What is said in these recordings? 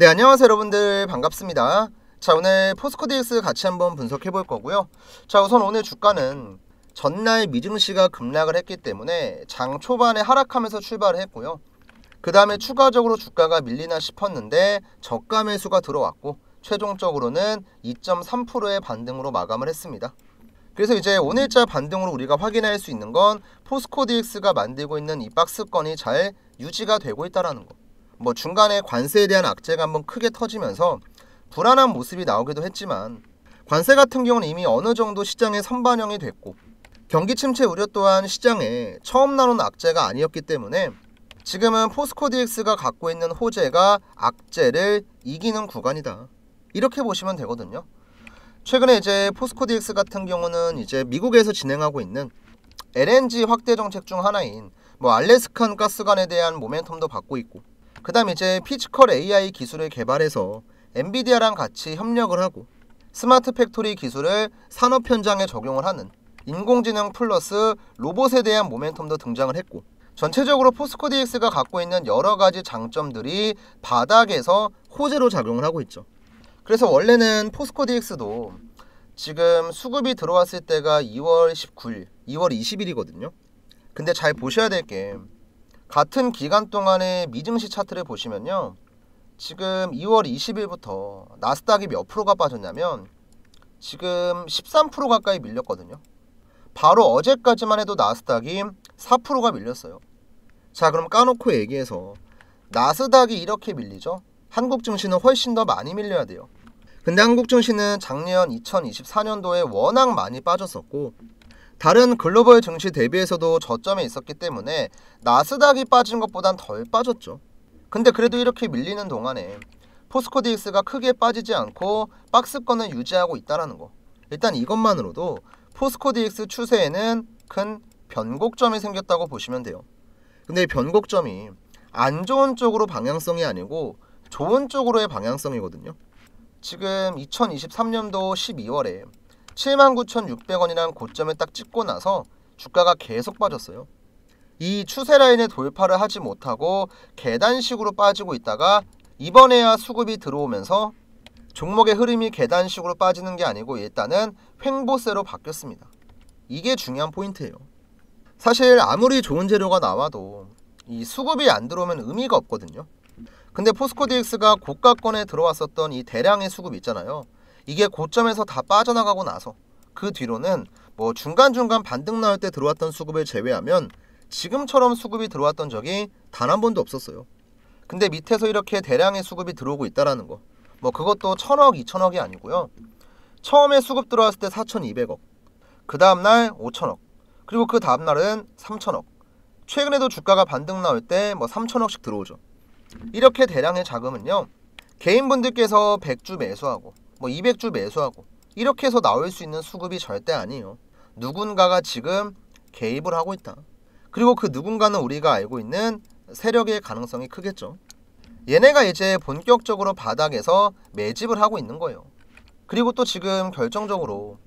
네, 안녕하세요 여러분들, 반갑습니다. 자, 오늘 포스코DX 같이 한번 분석해 볼 거고요. 자, 우선 오늘 주가는 전날 미증시가 급락을 했기 때문에 장 초반에 하락하면서 출발을 했고요. 그 다음에 추가적으로 주가가 밀리나 싶었는데 저가 매수가 들어왔고 최종적으로는 2.3%의 반등으로 마감을 했습니다. 그래서 이제 오늘자 반등으로 우리가 확인할 수 있는 건 포스코DX가 만들고 있는 이 박스권이 잘 유지가 되고 있다는 거. 뭐 중간에 관세에 대한 악재가 한번 크게 터지면서 불안한 모습이 나오기도 했지만 관세 같은 경우는 이미 어느 정도 시장에 선반영이 됐고 경기 침체 우려 또한 시장에 처음 나온 악재가 아니었기 때문에 지금은 포스코DX가 갖고 있는 호재가 악재를 이기는 구간이다, 이렇게 보시면 되거든요. 최근에 이제 포스코DX 같은 경우는 이제 미국에서 진행하고 있는 LNG 확대 정책 중 하나인 뭐 알래스칸 가스관에 대한 모멘텀도 받고 있고, 그 다음 이제 피지컬 AI 기술을 개발해서 엔비디아랑 같이 협력을 하고 스마트 팩토리 기술을 산업 현장에 적용을 하는 인공지능 플러스 로봇에 대한 모멘텀도 등장을 했고, 전체적으로 포스코DX가 갖고 있는 여러가지 장점들이 바닥에서 호재로 작용을 하고 있죠. 그래서 원래는 포스코DX도 지금 수급이 들어왔을 때가 2월 19일, 2월 20일이거든요. 근데 잘 보셔야 될 게 같은 기간 동안의 미증시 차트를 보시면요, 지금 2월 20일부터 나스닥이 몇 프로가 빠졌냐면 지금 13% 가까이 밀렸거든요. 바로 어제까지만 해도 나스닥이 4%가 밀렸어요. 자, 그럼 까놓고 얘기해서 나스닥이 이렇게 밀리죠? 한국 증시는 훨씬 더 많이 밀려야 돼요. 근데 한국 증시는 작년 2024년도에 워낙 많이 빠졌었고 다른 글로벌 증시 대비해서도 저점에 있었기 때문에 나스닥이 빠진 것보단 덜 빠졌죠. 근데 그래도 이렇게 밀리는 동안에 포스코DX가 크게 빠지지 않고 박스권을 유지하고 있다는 거, 일단 이것만으로도 포스코DX 추세에는 큰 변곡점이 생겼다고 보시면 돼요. 근데 이 변곡점이 안 좋은 쪽으로 방향성이 아니고 좋은 쪽으로의 방향성이거든요. 지금 2023년도 12월에 79,600원이라는 고점을 딱 찍고 나서 주가가 계속 빠졌어요. 이 추세 라인에 돌파를 하지 못하고 계단식으로 빠지고 있다가 이번에야 수급이 들어오면서 종목의 흐름이 계단식으로 빠지는 게 아니고 일단은 횡보세로 바뀌었습니다. 이게 중요한 포인트예요. 사실 아무리 좋은 재료가 나와도 이 수급이 안 들어오면 의미가 없거든요. 근데 포스코DX가 고가권에 들어왔었던 이 대량의 수급 있잖아요. 이게 고점에서 다 빠져나가고 나서 그 뒤로는 뭐 중간중간 반등 나올 때 들어왔던 수급을 제외하면 지금처럼 수급이 들어왔던 적이 단 한 번도 없었어요. 근데 밑에서 이렇게 대량의 수급이 들어오고 있다라는 거, 뭐 그것도 1,000억, 2,000억이 아니고요. 처음에 수급 들어왔을 때 4,200억, 그 다음날 5,000억, 그리고 그 다음날은 3,000억, 최근에도 주가가 반등 나올 때 뭐 3,000억씩 들어오죠. 이렇게 대량의 자금은요, 개인분들께서 100주 매수하고 뭐 200주 매수하고 이렇게 해서 나올 수 있는 수급이 절대 아니에요. 누군가가 지금 개입을 하고 있다. 그리고 그 누군가는 우리가 알고 있는 세력의 가능성이 크겠죠. 얘네가 이제 본격적으로 바닥에서 매집을 하고 있는 거예요. 그리고 또 지금 결정적으로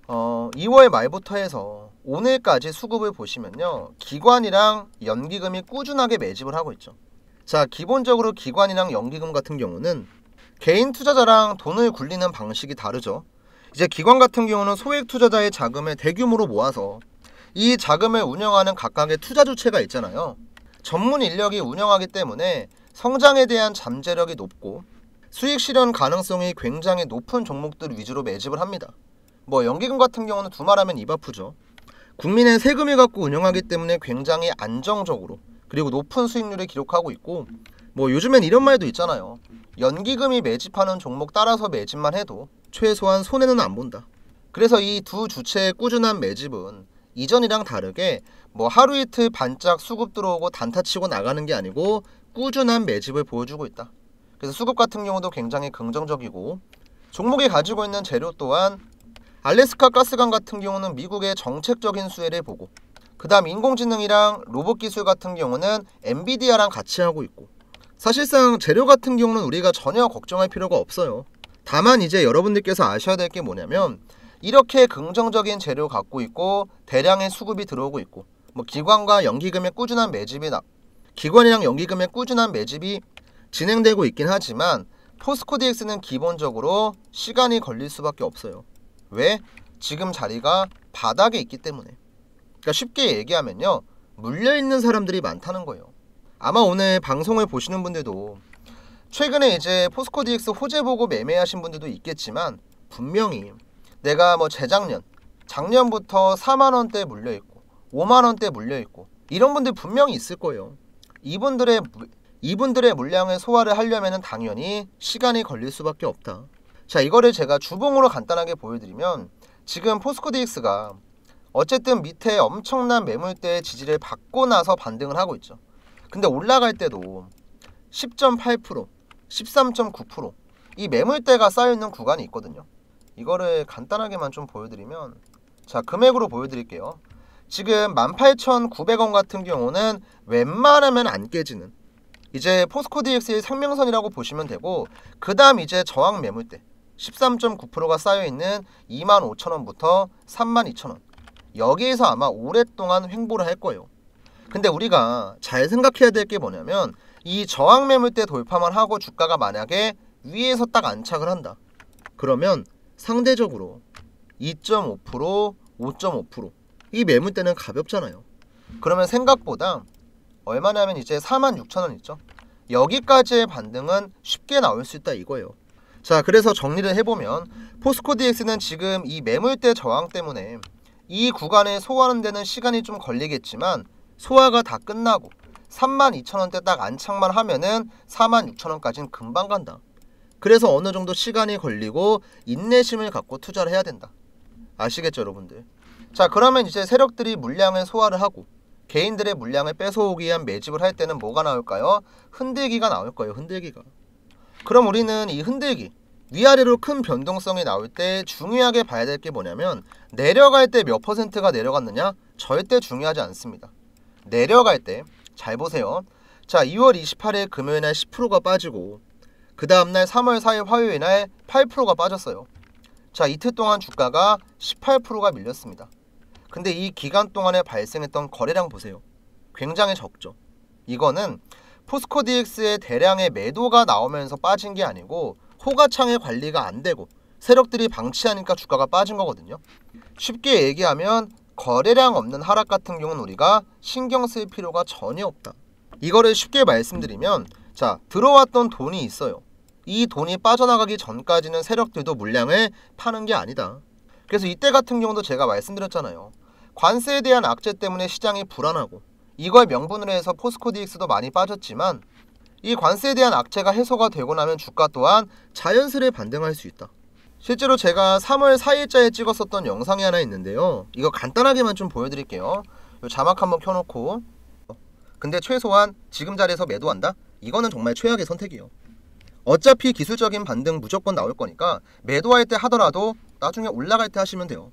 2월 말부터 해서 오늘까지 수급을 보시면요, 기관이랑 연기금이 꾸준하게 매집을 하고 있죠. 자, 기본적으로 기관이랑 연기금 같은 경우는 개인 투자자랑 돈을 굴리는 방식이 다르죠. 이제 기관 같은 경우는 소액 투자자의 자금을 대규모로 모아서 이 자금을 운영하는 각각의 투자 주체가 있잖아요. 전문 인력이 운영하기 때문에 성장에 대한 잠재력이 높고 수익 실현 가능성이 굉장히 높은 종목들 위주로 매집을 합니다. 뭐 연기금 같은 경우는 두말하면 입 아프죠. 국민의 세금을 갖고 운영하기 때문에 굉장히 안정적으로 그리고 높은 수익률을 기록하고 있고, 뭐 요즘엔 이런 말도 있잖아요. 연기금이 매집하는 종목 따라서 매집만 해도 최소한 손해는 안 본다. 그래서 이 두 주체의 꾸준한 매집은 이전이랑 다르게 뭐 하루 이틀 반짝 수급 들어오고 단타 치고 나가는 게 아니고 꾸준한 매집을 보여주고 있다. 그래서 수급 같은 경우도 굉장히 긍정적이고, 종목이 가지고 있는 재료 또한 알래스카 가스관 같은 경우는 미국의 정책적인 수혜를 보고, 그 다음 인공지능이랑 로봇 기술 같은 경우는 엔비디아랑 같이 하고 있고, 사실상 재료 같은 경우는 우리가 전혀 걱정할 필요가 없어요. 다만 이제 여러분들께서 아셔야 될 게 뭐냐면, 이렇게 긍정적인 재료 갖고 있고 대량의 수급이 들어오고 있고 뭐 기관과 연기금의 꾸준한 매집이 기관이랑 연기금의 꾸준한 매집이 진행되고 있긴 하지만 포스코 DX는 기본적으로 시간이 걸릴 수밖에 없어요. 왜? 지금 자리가 바닥에 있기 때문에. 그러니까 쉽게 얘기하면요, 물려있는 사람들이 많다는 거예요. 아마 오늘 방송을 보시는 분들도 최근에 이제 포스코 DX 호재 보고 매매하신 분들도 있겠지만, 분명히 내가 뭐 재작년, 작년부터 4만원대 물려있고 5만원대 물려있고 이런 분들 분명히 있을 거예요. 이분들의 물량을 소화를 하려면 당연히 시간이 걸릴 수밖에 없다. 자, 이거를 제가 주봉으로 간단하게 보여드리면, 지금 포스코 DX가 어쨌든 밑에 엄청난 매물대의 지지를 받고 나서 반등을 하고 있죠. 근데 올라갈 때도 10.8%, 13.9% 이 매물대가 쌓여있는 구간이 있거든요. 이거를 간단하게만 좀 보여드리면, 자, 금액으로 보여드릴게요. 지금 18,900원 같은 경우는 웬만하면 안 깨지는 이제 포스코 DX의 상명선이라고 보시면 되고, 그 다음 이제 저항 매물대 13.9%가 쌓여있는 25,000원부터 32,000원, 여기에서 아마 오랫동안 횡보를 할 거예요. 근데 우리가 잘 생각해야 될 게 뭐냐면, 이 저항 매물대 돌파만 하고 주가가 만약에 위에서 딱 안착을 한다, 그러면 상대적으로 2.5%, 5.5% 이 매물대는 가볍잖아요. 그러면 생각보다 얼마냐면 이제 46,000원 있죠. 여기까지의 반등은 쉽게 나올 수 있다 이거예요. 자, 그래서 정리를 해보면 포스코 DX는 지금 이 매물대 저항 때문에 이 구간에 소화하는 데는 시간이 좀 걸리겠지만, 소화가 다 끝나고 32,000원대 딱 안착만 하면은 46,000원까지는 금방 간다. 그래서 어느 정도 시간이 걸리고 인내심을 갖고 투자를 해야 된다. 아시겠죠, 여러분들? 자, 그러면 이제 세력들이 물량을 소화를 하고 개인들의 물량을 뺏어오기 위한 매집을 할 때는 뭐가 나올까요? 흔들기가 나올 거예요. 흔들기가. 그럼 우리는 이 흔들기, 위아래로 큰 변동성이 나올 때 중요하게 봐야 될 게 뭐냐면, 내려갈 때 몇 퍼센트가 내려갔느냐? 절대 중요하지 않습니다. 내려갈 때 잘 보세요. 자, 2월 28일 금요일날 10%가 빠지고 그 다음날 3월 4일 화요일날 8%가 빠졌어요. 자, 이틀 동안 주가가 18%가 밀렸습니다. 근데 이 기간 동안에 발생했던 거래량 보세요. 굉장히 적죠. 이거는 포스코 DX의 대량의 매도가 나오면서 빠진 게 아니고 호가창의 관리가 안 되고 세력들이 방치하니까 주가가 빠진 거거든요. 쉽게 얘기하면 거래량 없는 하락 같은 경우는 우리가 신경 쓸 필요가 전혀 없다. 이거를 쉽게 말씀드리면, 자, 들어왔던 돈이 있어요. 이 돈이 빠져나가기 전까지는 세력들도 물량을 파는 게 아니다. 그래서 이때 같은 경우도 제가 말씀드렸잖아요. 관세에 대한 악재 때문에 시장이 불안하고 이걸 명분으로 해서 포스코 DX도 많이 빠졌지만, 이 관세에 대한 악재가 해소가 되고 나면 주가 또한 자연스레 반등할 수 있다. 실제로 제가 3월 4일자에 찍었었던 영상이 하나 있는데요. 이거 간단하게만 좀 보여드릴게요. 요 자막 한번 켜놓고, 근데 최소한 지금 자리에서 매도한다? 이거는 정말 최악의 선택이에요. 어차피 기술적인 반등 무조건 나올 거니까 매도할 때 하더라도 나중에 올라갈 때 하시면 돼요.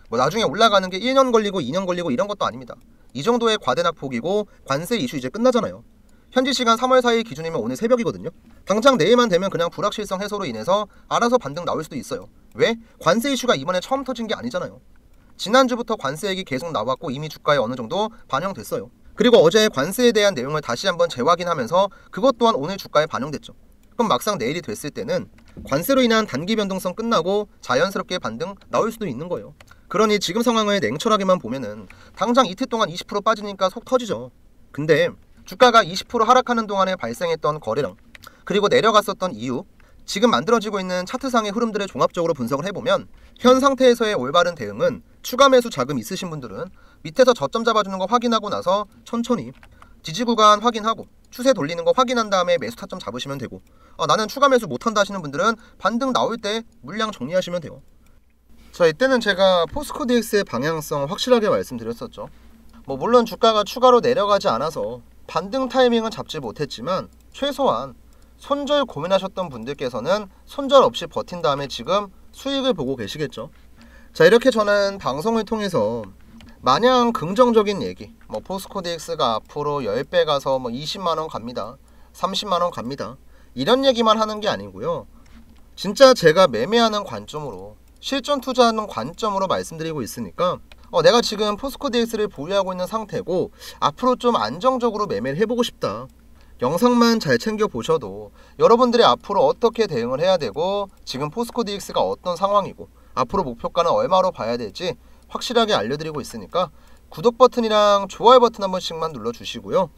뭐 나중에 올라가는 게 1년 걸리고 2년 걸리고 이런 것도 아닙니다. 이 정도의 과대낙폭이고 관세 이슈 이제 끝나잖아요. 현지 시간 3월 4일 기준이면 오늘 새벽이거든요. 당장 내일만 되면 그냥 불확실성 해소로 인해서 알아서 반등 나올 수도 있어요. 왜? 관세 이슈가 이번에 처음 터진 게 아니잖아요. 지난주부터 관세 얘기 계속 나왔고 이미 주가에 어느 정도 반영됐어요. 그리고 어제 관세에 대한 내용을 다시 한번 재확인하면서 그것 또한 오늘 주가에 반영됐죠. 그럼 막상 내일이 됐을 때는 관세로 인한 단기 변동성 끝나고 자연스럽게 반등 나올 수도 있는 거예요. 그러니 지금 상황을 냉철하게만 보면은 당장 이틀 동안 20% 빠지니까 속 터지죠. 근데 주가가 20% 하락하는 동안에 발생했던 거래량, 그리고 내려갔었던 이유, 지금 만들어지고 있는 차트상의 흐름들을 종합적으로 분석을 해보면, 현 상태에서의 올바른 대응은 추가 매수 자금 있으신 분들은 밑에서 저점 잡아주는 거 확인하고 나서 천천히 지지 구간 확인하고 추세 돌리는 거 확인한 다음에 매수 타점 잡으시면 되고, 나는 추가 매수 못한다 하시는 분들은 반등 나올 때 물량 정리하시면 돼요. 자, 이때는 제가 포스코 DX의 방향성 확실하게 말씀드렸었죠. 뭐 물론 주가가 추가로 내려가지 않아서 반등 타이밍은 잡지 못했지만, 최소한 손절 고민하셨던 분들께서는 손절 없이 버틴 다음에 지금 수익을 보고 계시겠죠. 자, 이렇게 저는 방송을 통해서 마냥 긍정적인 얘기, 뭐 포스코 DX가 앞으로 10배 가서 뭐 20만원 갑니다, 30만원 갑니다, 이런 얘기만 하는 게 아니고요. 진짜 제가 매매하는 관점으로, 실전 투자하는 관점으로 말씀드리고 있으니까, 내가 지금 포스코 DX를 보유하고 있는 상태고 앞으로 좀 안정적으로 매매를 해보고 싶다, 영상만 잘 챙겨 보셔도 여러분들이 앞으로 어떻게 대응을 해야 되고 지금 포스코 DX가 어떤 상황이고 앞으로 목표가는 얼마로 봐야 될지 확실하게 알려드리고 있으니까 구독 버튼이랑 좋아요 버튼 한 번씩만 눌러주시고요.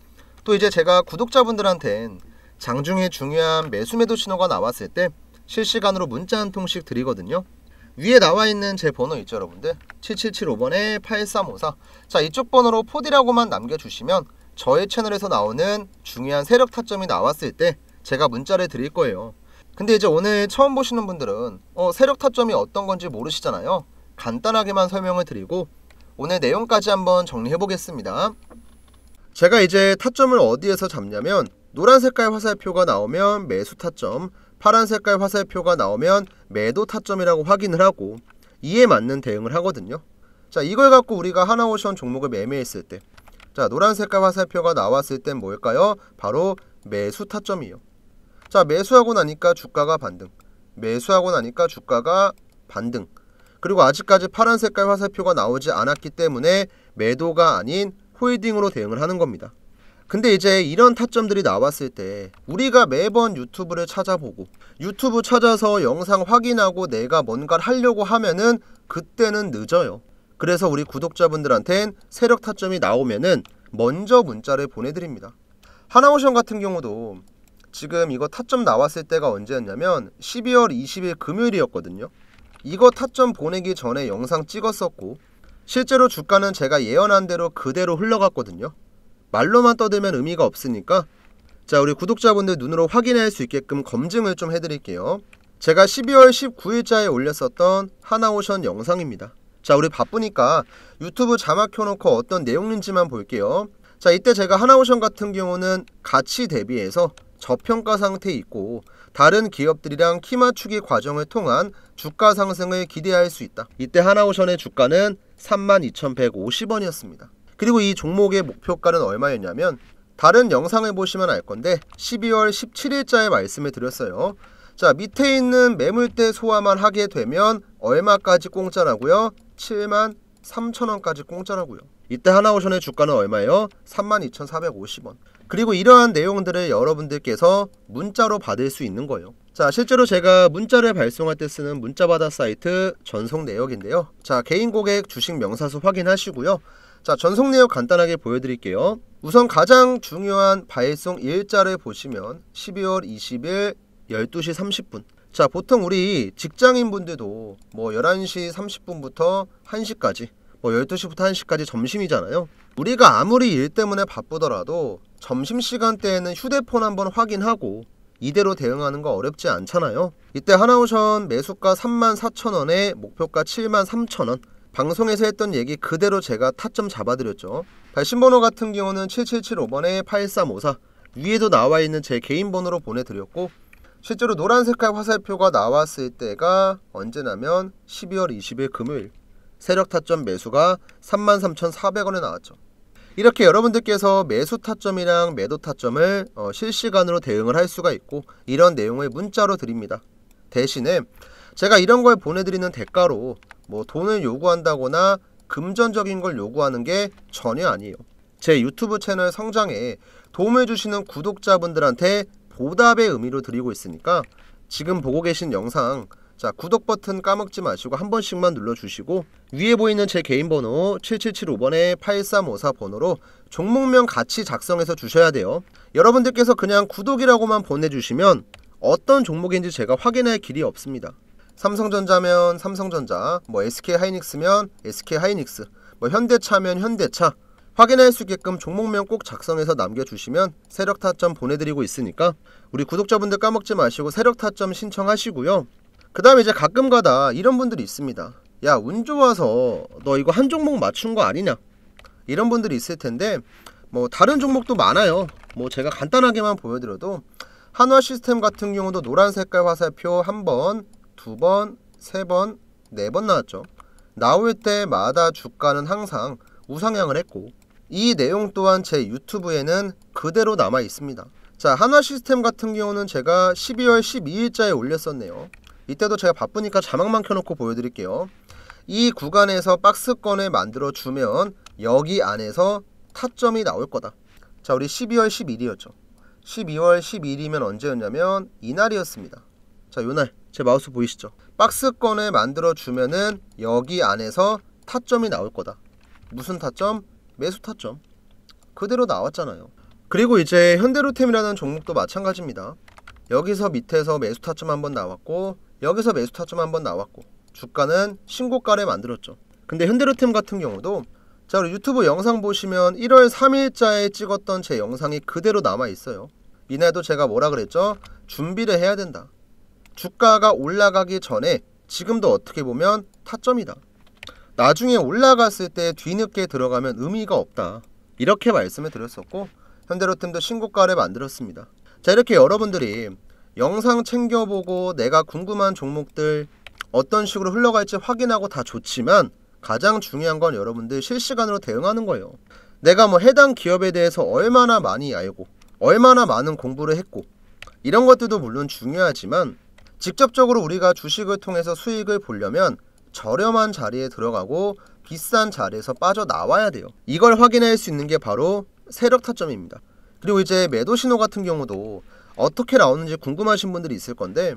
또 이제 제가 구독자분들한텐 장중에 중요한 매수 매도 신호가 나왔을 때 실시간으로 문자 한 통씩 드리거든요. 위에 나와 있는 제 번호 있죠 여러분들, 7775번에 8354. 자, 이쪽 번호로 포디라고만 남겨주시면 저의 채널에서 나오는 중요한 세력 타점이 나왔을 때 제가 문자를 드릴 거예요. 근데 이제 오늘 처음 보시는 분들은 세력 타점이 어떤 건지 모르시잖아요. 간단하게만 설명을 드리고 오늘 내용까지 한번 정리해 보겠습니다. 제가 이제 타점을 어디에서 잡냐면, 노란 색깔 화살표가 나오면 매수 타점, 파란 색깔 화살표가 나오면 매도 타점이라고 확인을 하고 이에 맞는 대응을 하거든요. 자, 이걸 갖고 우리가 하나오션 종목을 매매했을 때, 자, 노란 색깔 화살표가 나왔을 땐 뭘까요? 바로 매수 타점이에요. 자, 매수하고 나니까 주가가 반등, 매수하고 나니까 주가가 반등, 그리고 아직까지 파란 색깔 화살표가 나오지 않았기 때문에 매도가 아닌 홀딩으로 대응을 하는 겁니다. 근데 이제 이런 타점들이 나왔을 때 우리가 매번 유튜브를 찾아보고 유튜브 찾아서 영상 확인하고 내가 뭔가를 하려고 하면은 그때는 늦어요. 그래서 우리 구독자분들한텐 세력 타점이 나오면은 먼저 문자를 보내드립니다. 하나오션 같은 경우도 지금 이거 타점 나왔을 때가 언제였냐면 12월 20일 금요일이었거든요. 이거 타점 보내기 전에 영상 찍었었고 실제로 주가는 제가 예언한 대로 그대로 흘러갔거든요. 말로만 떠들면 의미가 없으니까 자, 우리 구독자분들 눈으로 확인할 수 있게끔 검증을 좀 해드릴게요. 제가 12월 19일자에 올렸었던 하나오션 영상입니다. 자, 우리 바쁘니까 유튜브 자막 켜놓고 어떤 내용인지만 볼게요. 자, 이때 제가 하나오션 같은 경우는 가치 대비해서 저평가 상태에 있고 다른 기업들이랑 키 맞추기 과정을 통한 주가 상승을 기대할 수 있다. 이때 하나오션의 주가는 32,150원이었습니다. 그리고 이 종목의 목표가는 얼마였냐면, 다른 영상을 보시면 알 건데 12월 17일자에 말씀을 드렸어요. 자, 밑에 있는 매물대 소화만 하게 되면 얼마까지 공짜라고요? 73,000원까지 공짜라고요. 이때 하나오션의 주가는 얼마예요? 32,450원. 그리고 이러한 내용들을 여러분들께서 문자로 받을 수 있는 거예요. 자, 실제로 제가 문자를 발송할 때 쓰는 문자받아 사이트 전송 내역인데요. 자, 개인 고객 주식 명사수 확인하시고요. 자, 전송 내역 간단하게 보여드릴게요. 우선 가장 중요한 발송 일자를 보시면 12월 20일 12시 30분. 자, 보통 우리 직장인분들도 뭐 11시 30분부터 1시까지, 뭐 12시부터 1시까지 점심이잖아요. 우리가 아무리 일 때문에 바쁘더라도 점심시간대에는 휴대폰 한번 확인하고 이대로 대응하는 거 어렵지 않잖아요. 이때 하나오션 매수가 34,000원에 목표가 73,000원. 방송에서 했던 얘기 그대로 제가 타점 잡아드렸죠. 발신번호 같은 경우는 7775번에 8354. 위에도 나와 있는 제 개인 번호로 보내드렸고, 실제로 노란 색깔 화살표가 나왔을 때가 언제냐면 12월 20일 금요일, 세력 타점 매수가 33,400원에 나왔죠. 이렇게 여러분들께서 매수 타점이랑 매도 타점을 실시간으로 대응을 할 수가 있고 이런 내용을 문자로 드립니다. 대신에 제가 이런 걸 보내드리는 대가로 뭐 돈을 요구한다거나 금전적인 걸 요구하는 게 전혀 아니에요. 제 유튜브 채널 성장에 도움을 주시는 구독자분들한테 보답의 의미로 드리고 있으니까 지금 보고 계신 영상, 자, 구독 버튼 까먹지 마시고 한 번씩만 눌러주시고 위에 보이는 제 개인 번호 7775번에 8354 번호로 종목명 같이 작성해서 주셔야 돼요. 여러분들께서 그냥 구독이라고만 보내주시면 어떤 종목인지 제가 확인할 길이 없습니다. 삼성전자면 삼성전자, 뭐 SK하이닉스면 SK하이닉스, 뭐 현대차면 현대차, 확인할 수 있게끔 종목명 꼭 작성해서 남겨주시면 세력 타점 보내드리고 있으니까 우리 구독자분들 까먹지 마시고 세력 타점 신청하시고요. 그 다음에 이제 가끔가다 이런 분들이 있습니다. 야, 운 좋아서 너 이거 한 종목 맞춘 거 아니냐, 이런 분들이 있을 텐데 뭐 다른 종목도 많아요. 뭐 제가 간단하게만 보여드려도 한화시스템 같은 경우도 노란 색깔 화살표 1번, 2번, 3번, 4번 나왔죠. 나올 때마다 주가는 항상 우상향을 했고 이 내용 또한 제 유튜브에는 그대로 남아 있습니다. 자, 한화시스템 같은 경우는 제가 12월 12일자에 올렸었네요. 이때도 제가 바쁘니까 자막만 켜놓고 보여드릴게요. 이 구간에서 박스권을 만들어 주면 여기 안에서 타점이 나올 거다. 자, 우리 12월 10일이었죠. 12월 12일이면 언제였냐면 이날이었습니다. 자, 요날 제 마우스 보이시죠? 박스권을 만들어 주면은 여기 안에서 타점이 나올 거다. 무슨 타점? 매수 타점. 그대로 나왔잖아요. 그리고 이제 현대로템이라는 종목도 마찬가지입니다. 여기서 밑에서 매수 타점 한번 나왔고, 여기서 매수 타점 한번 나왔고, 주가는 신고가를 만들었죠. 근데 현대로템 같은 경우도, 자, 우리 유튜브 영상 보시면 1월 3일자에 찍었던 제 영상이 그대로 남아 있어요. 이날도 제가 뭐라 그랬죠? 준비를 해야 된다. 주가가 올라가기 전에 지금도 어떻게 보면 타점이다. 나중에 올라갔을 때 뒤늦게 들어가면 의미가 없다. 이렇게 말씀을 드렸었고, 현대로템도 신고가를 만들었습니다. 자, 이렇게 여러분들이 영상 챙겨보고 내가 궁금한 종목들 어떤 식으로 흘러갈지 확인하고 다 좋지만, 가장 중요한 건 여러분들 실시간으로 대응하는 거예요. 내가 뭐 해당 기업에 대해서 얼마나 많이 알고 얼마나 많은 공부를 했고, 이런 것들도 물론 중요하지만 직접적으로 우리가 주식을 통해서 수익을 보려면 저렴한 자리에 들어가고 비싼 자리에서 빠져나와야 돼요. 이걸 확인할 수 있는 게 바로 세력 타점입니다. 그리고 이제 매도 신호 같은 경우도 어떻게 나오는지 궁금하신 분들이 있을 건데,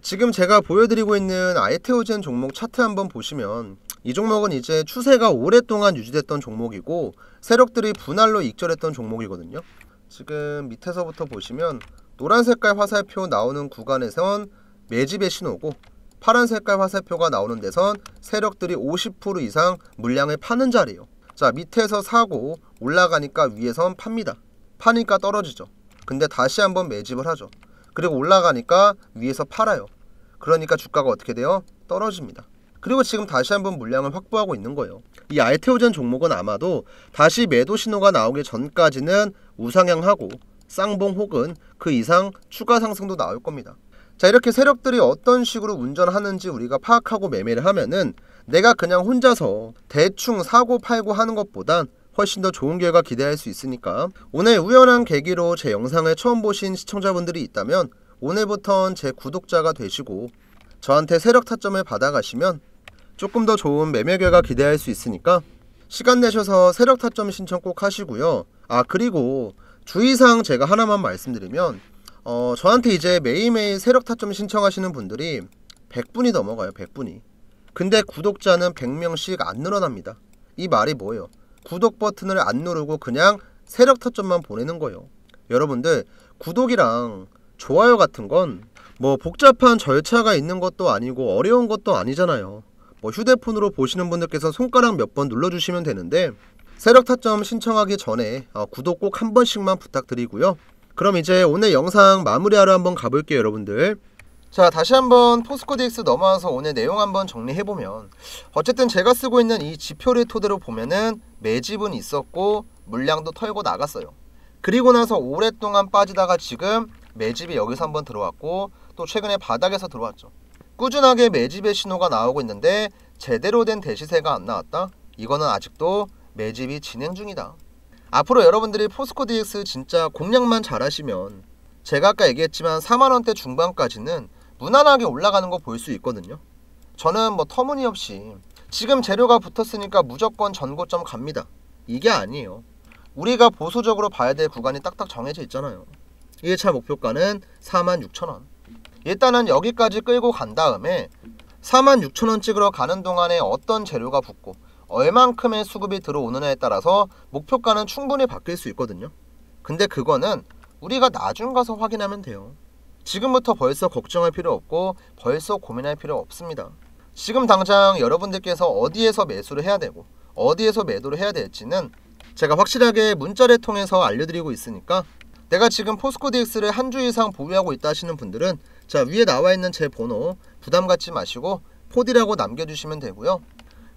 지금 제가 보여드리고 있는 아이테오젠 종목 차트 한번 보시면 이 종목은 이제 추세가 오랫동안 유지됐던 종목이고 세력들이 분할로 익절했던 종목이거든요. 지금 밑에서부터 보시면 노란 색깔 화살표 나오는 구간에선 매집의 신호고, 파란 색깔 화살표가 나오는 데선 세력들이 50% 이상 물량을 파는 자리예요. 자, 밑에서 사고 올라가니까 위에선 팝니다. 파니까 떨어지죠. 근데 다시 한번 매집을 하죠. 그리고 올라가니까 위에서 팔아요. 그러니까 주가가 어떻게 돼요? 떨어집니다. 그리고 지금 다시 한번 물량을 확보하고 있는 거예요. 이 알테오젠 종목은 아마도 다시 매도 신호가 나오기 전까지는 우상향하고 쌍봉 혹은 그 이상 추가 상승도 나올 겁니다. 자, 이렇게 세력들이 어떤 식으로 운전하는지 우리가 파악하고 매매를 하면은 내가 그냥 혼자서 대충 사고 팔고 하는 것보단 훨씬 더 좋은 결과 기대할 수 있으니까, 오늘 우연한 계기로 제 영상을 처음 보신 시청자분들이 있다면 오늘부턴 제 구독자가 되시고 저한테 세력 타점을 받아가시면 조금 더 좋은 매매 결과 기대할 수 있으니까 시간 내셔서 세력 타점 신청 꼭 하시고요. 아, 그리고 주의사항 제가 하나만 말씀드리면, 저한테 이제 매일매일 세력 타점 신청하시는 분들이 100분이 넘어가요. 100분이. 근데 구독자는 100명씩 안 늘어납니다. 이 말이 뭐예요? 구독 버튼을 안 누르고 그냥 세력 타점만 보내는 거예요. 여러분들, 구독이랑 좋아요 같은 건 뭐 복잡한 절차가 있는 것도 아니고 어려운 것도 아니잖아요. 뭐 휴대폰으로 보시는 분들께서 손가락 몇 번 눌러주시면 되는데, 세력 타점 신청하기 전에 구독 꼭 한 번씩만 부탁드리고요. 그럼 이제 오늘 영상 마무리하러 한번 가볼게요, 여러분들. 자, 다시 한번 포스코DX 넘어와서 오늘 내용 한번 정리해보면, 어쨌든 제가 쓰고 있는 이 지표를 토대로 보면은 매집은 있었고 물량도 털고 나갔어요. 그리고 나서 오랫동안 빠지다가 지금 매집이 여기서 한번 들어왔고 또 최근에 바닥에서 들어왔죠. 꾸준하게 매집의 신호가 나오고 있는데 제대로 된 대시세가 안 나왔다? 이거는 아직도 매집이 진행 중이다. 앞으로 여러분들이 포스코DX 진짜 공략만 잘하시면 제가 아까 얘기했지만 4만원대 중반까지는 무난하게 올라가는 거 볼 수 있거든요. 저는 뭐 터무니없이 지금 재료가 붙었으니까 무조건 전고점 갑니다. 이게 아니에요. 우리가 보수적으로 봐야 될 구간이 딱딱 정해져 있잖아요. 1차 목표가는 46,000원. 일단은 여기까지 끌고 간 다음에 46,000원 찍으러 가는 동안에 어떤 재료가 붙고 얼만큼의 수급이 들어오느냐에 따라서 목표가는 충분히 바뀔 수 있거든요. 근데 그거는 우리가 나중 가서 확인하면 돼요. 지금부터 벌써 걱정할 필요 없고 벌써 고민할 필요 없습니다. 지금 당장 여러분들께서 어디에서 매수를 해야 되고 어디에서 매도를 해야 될지는 제가 확실하게 문자를 통해서 알려드리고 있으니까, 내가 지금 포스코DX를 한 주 이상 보유하고 있다 하시는 분들은 자, 위에 나와 있는 제 번호 부담 갖지 마시고 포디라고 남겨주시면 되고요.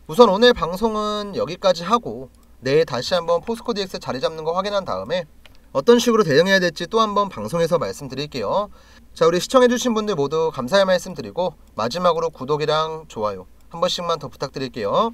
우선 오늘 방송은 여기까지 하고 내일 다시 한번 포스코DX 자리 잡는 거 확인한 다음에 어떤 식으로 대응해야 될지 또 한번 방송에서 말씀드릴게요. 자, 우리 시청해주신 분들 모두 감사의 말씀 드리고 마지막으로 구독이랑 좋아요 한 번씩만 더 부탁드릴게요.